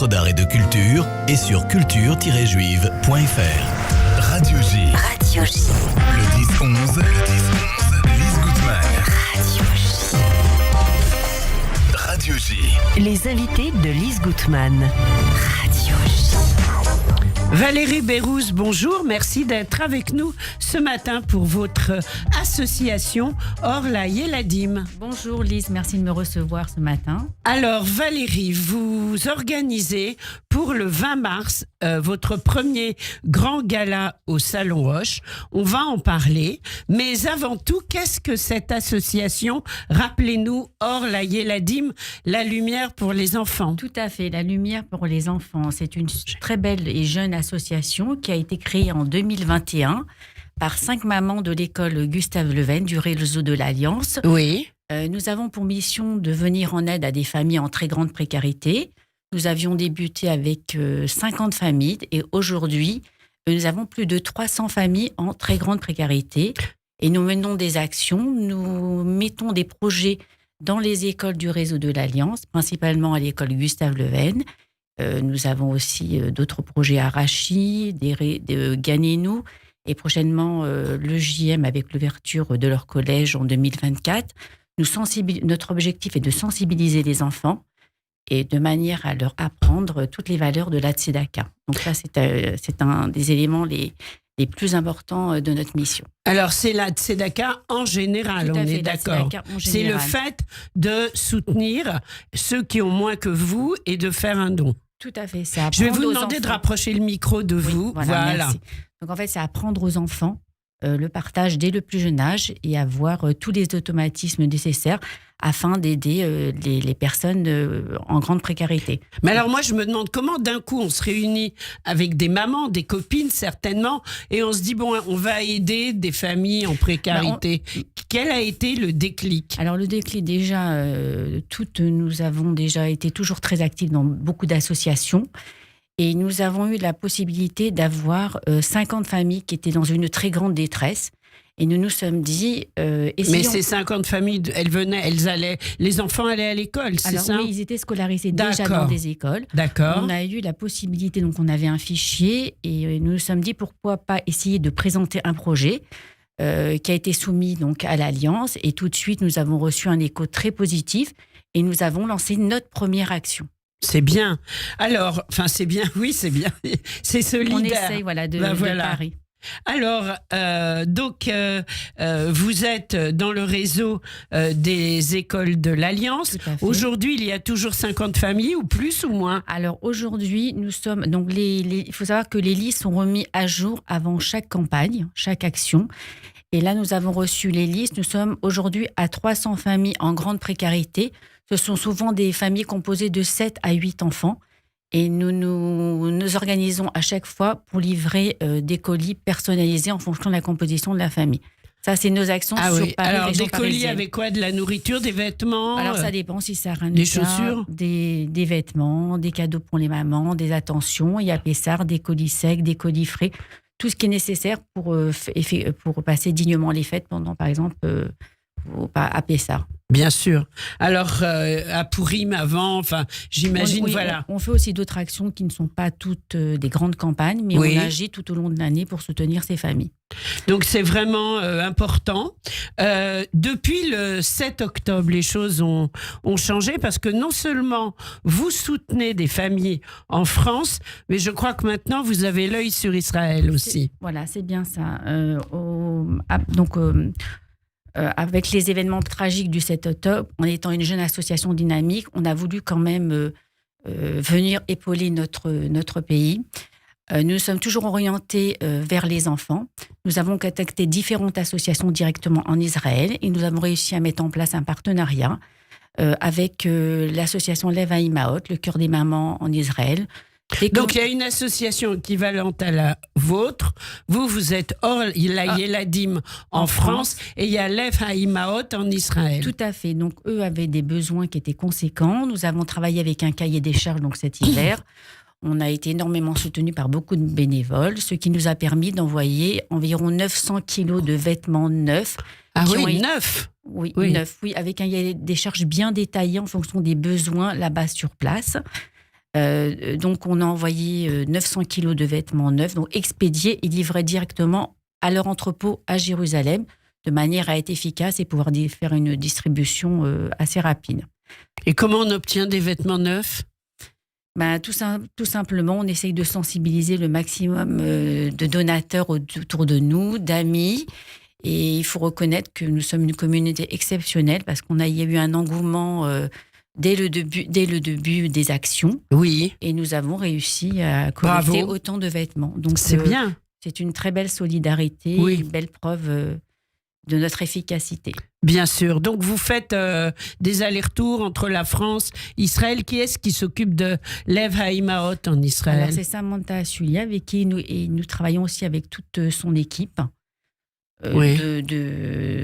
Centre d'art et de culture et sur culture-juive.fr. Radio J. Radio J. Le 10-11, Lise Gutmann. Radio J. Les invités de Lise Gutmann. Radio J. Valérie Bérouz, bonjour, merci d'être avec nous ce matin pour votre association Or-La Yeladim. Bonjour Lise, merci de me recevoir ce matin. Alors Valérie, vous organisez pour le 20 mars votre premier grand gala au Salon Hoche. On va en parler, mais avant tout, qu'est-ce que cette association? Rappelez-nous, Or-La Yeladim, la lumière pour les enfants. Tout à fait, la lumière pour les enfants. C'est une très belle et jeune association qui a été créée en 2021 par 5 mamans de l'école Gustave Leven du réseau de l'Alliance. Oui. Nous avons pour mission de venir en aide à des familles en très grande précarité. Nous avions débuté avec 50 familles et aujourd'hui, nous avons plus de 300 familles en très grande précarité. Et nous menons des actions, nous mettons des projets dans les écoles du réseau de l'Alliance, principalement à l'école Gustave Leven. Nous avons aussi d'autres projets à Rachy, de Gagnez-nous, et prochainement le JM avec l'ouverture de leur collège en 2024. Notre objectif est de sensibiliser les enfants et de manière à leur apprendre toutes les valeurs de la Tzedaka. Donc ça, c'est un des éléments les plus importants de notre mission. Alors, c'est la Tzedaka en général, Tout à on fait, est d'accord. C'est le fait de soutenir ceux qui ont moins que vous et de faire un don. Tout à fait. Je vais vous demander de rapprocher le micro de vous. Oui, voilà. Merci. Donc en fait, c'est apprendre aux enfants le partage dès le plus jeune âge et avoir tous les automatismes nécessaires afin d'aider les personnes en grande précarité. Mais alors moi, je me demande comment d'un coup on se réunit avec des mamans, des copines certainement, et on se dit, bon, on va aider des familles en précarité. Quel a été le déclic? Alors le déclic, déjà, nous avons déjà été toujours très actifs dans beaucoup d'associations. Et nous avons eu la possibilité d'avoir 50 familles qui étaient dans une très grande détresse. Et nous nous sommes dit... Mais ces 50 familles, les enfants allaient à l'école, c'est ça? Oui, ils étaient scolarisés déjà dans des écoles. D'accord. On a eu la possibilité, donc on avait un fichier, et nous nous sommes dit pourquoi pas essayer de présenter un projet qui a été soumis donc, à l'Alliance. Et tout de suite, nous avons reçu un écho très positif et nous avons lancé notre première action. C'est bien. Alors, c'est bien, oui, c'est bien. C'est solidaire. On essaye, de Paris. Alors, vous êtes dans le réseau des écoles de l'Alliance. Aujourd'hui, il y a toujours 50 familles, ou plus ou moins? Alors, aujourd'hui, nous sommes... Donc, il faut savoir que les listes sont remises à jour avant chaque campagne, chaque action. Et là, nous avons reçu les listes. Nous sommes aujourd'hui à 300 familles en grande précarité. Ce sont souvent des familles composées de 7 à 8 enfants. Et nous organisons à chaque fois pour livrer des colis personnalisés en fonction de la composition de la famille. Ça, c'est nos actions sur Paris. Alors, des colis avec quoi? De la nourriture, des vêtements? Alors, ça dépend si ça a des chaussures, des vêtements, des cadeaux pour les mamans, des attentions. Il y a Pessard, des colis secs, des colis frais. Tout ce qui est nécessaire pour passer dignement les fêtes pendant, par exemple, à Pessard. Bien sûr. Alors, à Pourim avant, j'imagine, voilà. On fait aussi d'autres actions qui ne sont pas toutes des grandes campagnes, mais on agit tout au long de l'année pour soutenir ces familles. Donc, c'est vraiment important. Depuis le 7 octobre, les choses ont changé parce que non seulement vous soutenez des familles en France, mais je crois que maintenant, vous avez l'œil sur Israël aussi. Voilà, c'est bien ça. Avec les événements tragiques du 7 octobre, en étant une jeune association dynamique, on a voulu quand même venir épauler notre pays. Nous sommes toujours orientés vers les enfants. Nous avons contacté différentes associations directement en Israël et nous avons réussi à mettre en place un partenariat avec l'association Lev Haimaot, le cœur des mamans en Israël. Donc, il y a une association équivalente à la vôtre. Vous êtes Or-La Yeladim en France et il y a Lev Haimaot en Israël. Tout à fait. Donc, eux avaient des besoins qui étaient conséquents. Nous avons travaillé avec un cahier des charges donc cet hiver. On a été énormément soutenus par beaucoup de bénévoles, ce qui nous a permis d'envoyer environ 900 kilos de vêtements neufs. Ah oui, neufs? Oui, neufs, oui, avec un cahier des charges bien détaillé en fonction des besoins là-bas sur place. Donc, on a envoyé 900 kilos de vêtements neufs, donc expédiés et livrés directement à leur entrepôt à Jérusalem, de manière à être efficace et pouvoir faire une distribution assez rapide. Et comment on obtient des vêtements neufs ? Tout simplement, on essaye de sensibiliser le maximum de donateurs autour de nous, d'amis. Et il faut reconnaître que nous sommes une communauté exceptionnelle parce qu'il y a eu un engouement dès le début des actions. Oui. Et nous avons réussi à collecter Bravo. autant de vêtements. Donc, C'est bien. C'est une très belle solidarité, Oui. une belle preuve de notre efficacité. Bien sûr. Donc, vous faites des allers-retours entre la France, Israël. Qui est-ce qui s'occupe de Lev Haïmaot en Israël ? Alors, c'est Samantha Assulia avec qui nous travaillons aussi avec toute son équipe. Oui.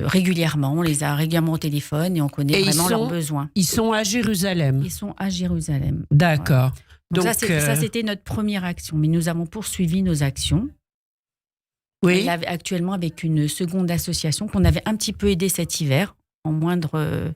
Régulièrement, on les a régulièrement au téléphone et on connaît vraiment leurs besoins. Ils sont à Jérusalem. Ils sont à Jérusalem. D'accord. Voilà. Donc ça, c'était notre première action. Mais nous avons poursuivi nos actions. Oui. Et actuellement, avec une seconde association qu'on avait un petit peu aidée cet hiver, en moindre...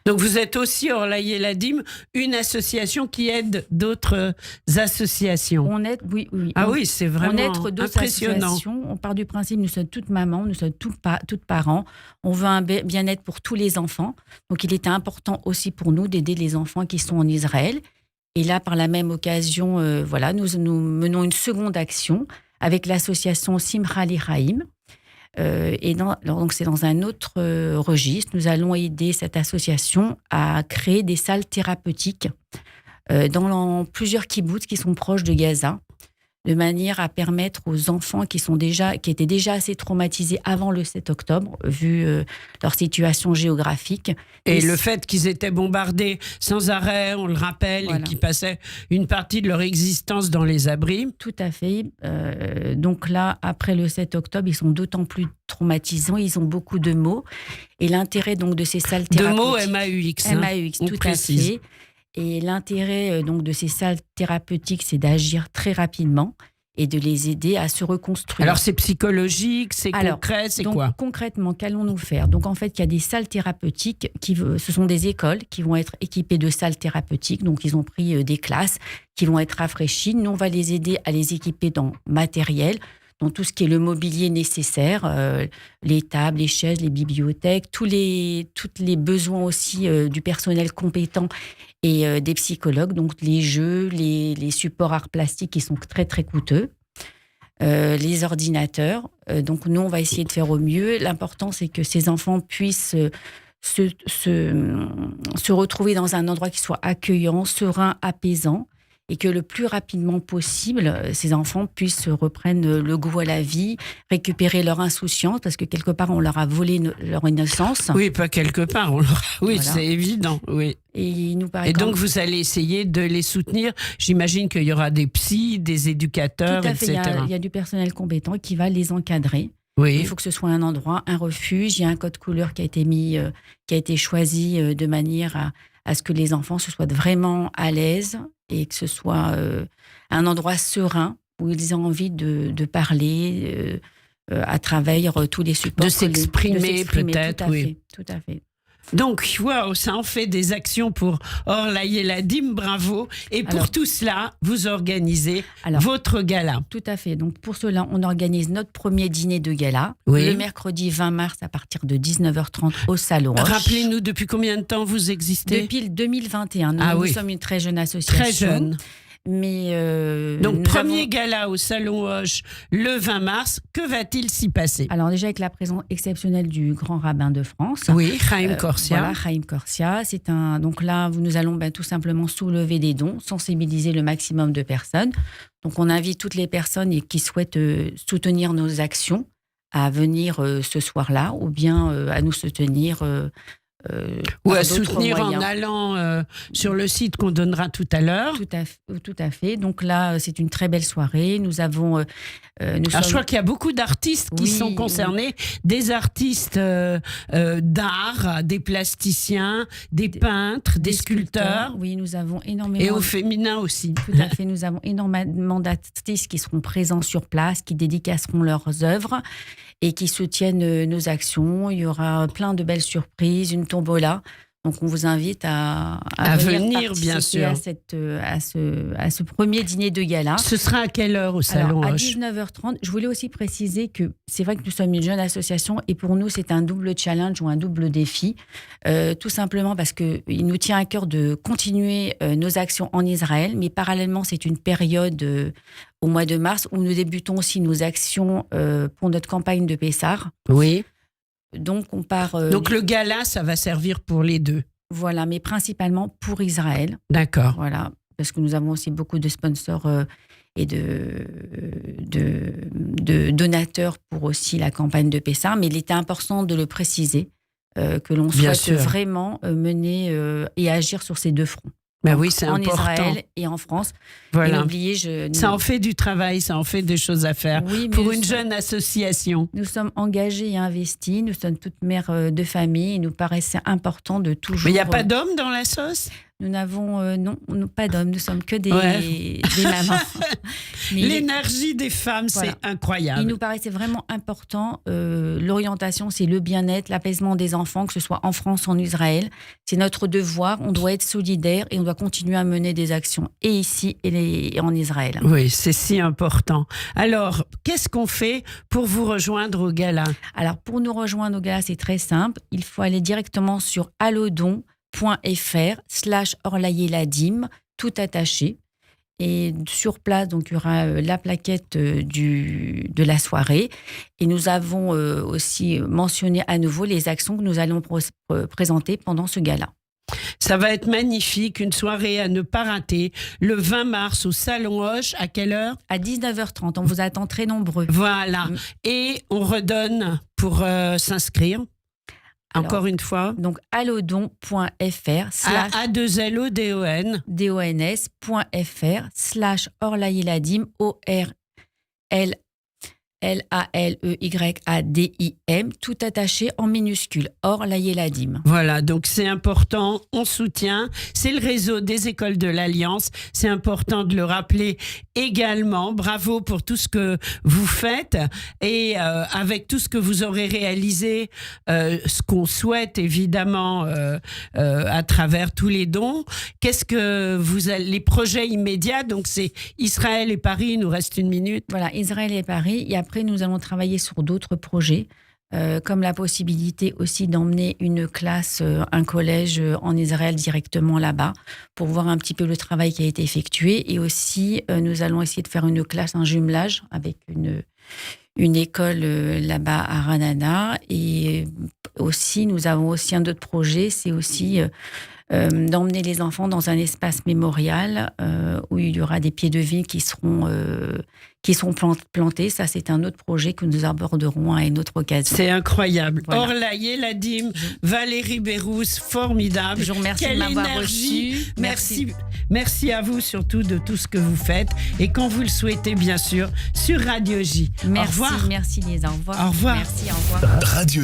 Donc vous êtes aussi, Orlaï Eladim, une association qui aide d'autres associations. On aide, oui. Ah oui, c'est vraiment on aide d'autres impressionnant. associations. On part du principe, nous sommes toutes mamans, nous sommes toutes parents. On veut un bien-être pour tous les enfants. Donc il était important aussi pour nous d'aider les enfants qui sont en Israël. Et là, par la même occasion, nous menons une seconde action avec l'association Simcha Lechaim. Donc c'est dans un autre registre. Nous allons aider cette association à créer des salles thérapeutiques dans plusieurs kibboutz qui sont proches de Gaza, de manière à permettre aux enfants qui étaient déjà assez traumatisés avant le 7 octobre, vu leur situation géographique. Et le fait qu'ils étaient bombardés sans arrêt, on le rappelle, Voilà. et qu'ils passaient une partie de leur existence dans les abris. Tout à fait. Donc là, après le 7 octobre, ils sont d'autant plus traumatisants, ils ont beaucoup de mots. Et l'intérêt donc de ces salles De thérapeutiques... mots MAUX. MAUX, on tout précise. à fait. Et l'intérêt donc de ces salles thérapeutiques, c'est d'agir très rapidement et de les aider à se reconstruire. Alors c'est psychologique, c'est concret, c'est donc, quoi ? concrètement, qu'allons-nous faire ? Donc en fait, il y a des salles thérapeutiques, ce sont des écoles qui vont être équipées de salles thérapeutiques. Donc ils ont pris des classes qui vont être rafraîchies. Nous, on va les aider à les équiper dans matériel, dans tout ce qui est le mobilier nécessaire, les tables, les chaises, les bibliothèques, tous les besoins aussi du personnel compétent et des psychologues, donc les jeux, les supports arts plastiques qui sont très très coûteux, les ordinateurs. Donc nous, on va essayer de faire au mieux. L'important, c'est que ces enfants puissent se retrouver dans un endroit qui soit accueillant, serein, apaisant, et que le plus rapidement possible, ces enfants puissent reprendre le goût à la vie, récupérer leur insouciance, parce que quelque part, on leur a volé leur innocence. Oui, pas quelque part. Oui, Voilà. c'est évident. Oui. Et il nous paraît Et donc, vous allez essayer de les soutenir. J'imagine qu'il y aura des psys, des éducateurs, tout à fait, etc. il y a du personnel compétent qui va les encadrer. Oui. Il faut que ce soit un endroit, un refuge. Il y a un code couleur qui a été choisi de manière à ce que les enfants se soient vraiment à l'aise et que ce soit un endroit serein où ils aient envie de parler à travers tous les supports. De s'exprimer peut-être, oui. Tout à fait. Donc, waouh, ça en fait des actions pour Orlaï Eladim, bravo. Et pour tout cela, vous organisez votre gala. Tout à fait. Donc, pour cela, on organise notre premier dîner de gala Oui. le mercredi 20 mars à partir de 19h30 au Salon Roche. Rappelez-nous, depuis combien de temps vous existez ? Depuis le 2021. Nous sommes une très jeune association. Très jeune. Mais donc, premier gala au Salon Hoche le 20 mars. Que va-t-il s'y passer ? Alors, déjà avec la présence exceptionnelle du grand rabbin de France. Oui, Chaim Korsia. Voilà, Chaim Korsia. Donc là, nous allons tout simplement soulever des dons, sensibiliser le maximum de personnes. Donc, on invite toutes les personnes qui souhaitent soutenir nos actions à venir ce soir-là ou bien à nous soutenir. Ou à soutenir moyens. En allant sur le site qu'on donnera tout à l'heure. Tout à fait. Donc là, c'est une très belle soirée. Nous avons... je crois qu'il y a beaucoup d'artistes qui sont concernés. Des artistes d'art, des plasticiens, des peintres, des sculpteurs. Oui, nous avons énormément... Et au féminin aussi. Tout à fait. Nous avons énormément d'artistes qui seront présents sur place, qui dédicaceront leurs œuvres et qui soutiennent nos actions. Il y aura plein de belles surprises, une tombola. Donc, on vous invite à venir, bien participer sûr. à ce premier dîner de gala. Ce sera à quelle heure au Salon Alors, à Hoche 19h30, je voulais aussi préciser que c'est vrai que nous sommes une jeune association et pour nous, c'est un double challenge ou un double défi. Tout simplement parce qu'il nous tient à cœur de continuer nos actions en Israël, mais parallèlement, c'est une période au mois de mars où nous débutons aussi nos actions pour notre campagne de Pessah. Oui. Donc, on part... Donc, le gala, ça va servir pour les deux. Voilà, mais principalement pour Israël. D'accord. Voilà, parce que nous avons aussi beaucoup de sponsors et de donateurs pour aussi la campagne de Pessah. Mais il était important de le préciser, que l'on Bien souhaite sûr. vraiment mener et agir sur ces deux fronts. Ben Donc, oui, c'est en important. Israël et en France. Et Voilà. n'oubliez, Ça en fait du travail, ça en fait des choses à faire. Oui, mais Pour nous une sommes- jeune association. Nous sommes engagés et investis. Nous sommes toutes mères de famille. Il nous paraissait important de toujours... Mais il n'y a pas d'hommes dans la sauce? Nous n'avons pas d'hommes. Nous sommes que des Ouais. mamans. Mais L'énergie des femmes, Voilà. c'est incroyable. il nous paraissait vraiment important. L'orientation, c'est le bien-être, l'apaisement des enfants, que ce soit en France ou en Israël. C'est notre devoir. On doit être solidaire et on doit continuer à mener des actions et ici et en Israël. Oui, c'est si important. Alors, qu'est-ce qu'on fait pour vous rejoindre au gala? Alors, pour nous rejoindre au gala, c'est très simple. Il faut aller directement sur allodon.fr/orlayeladim, tout attaché. Et sur place, donc, il y aura la plaquette de la soirée. Et nous avons aussi mentionné à nouveau les actions que nous allons présenter pendant ce gala. Ça va être magnifique, une soirée à ne pas rater. Le 20 mars au Salon Hoche, à quelle heure? À 19h30, on vous attend très nombreux. Voilà. Et on redonne pour s'inscrire. Alors, Encore une fois. Donc, allodon.fr/. A2LODON. dons.fr/orlayeladim, ORLALEYADIM, tout attaché en minuscule, Orlayeladim. Voilà, donc c'est important, on soutient. C'est le réseau des écoles de l'Alliance. C'est important de le rappeler également. Bravo pour tout ce que vous faites. Et avec tout ce que vous aurez réalisé, ce qu'on souhaite évidemment à travers tous les dons, qu'est-ce que vous allez, les projets immédiats, donc c'est Israël et Paris, il nous reste une minute. Voilà, Israël et Paris. Et après, nous allons travailler sur d'autres projets, comme la possibilité aussi d'emmener une classe, un collège en Israël directement là-bas, pour voir un petit peu le travail qui a été effectué. Et aussi, nous allons essayer de faire une classe, un jumelage avec une école là-bas à Ranana. Et aussi, nous avons aussi un autre projet, c'est aussi d'emmener les enfants dans un espace mémorial où il y aura des pieds de vigne qui seront plantés. Ça, c'est un autre projet que nous aborderons à une autre occasion. C'est incroyable. Voilà. Orlayeladim, Valérie Bérousse, formidable. Je vous remercie Quelle de m'avoir énergie. reçue. Merci à vous surtout de tout ce que vous faites et quand vous le souhaitez, bien sûr, sur Radio J. Merci, Au revoir. merci Lisa. Au revoir. Au revoir. Merci, au revoir. Radio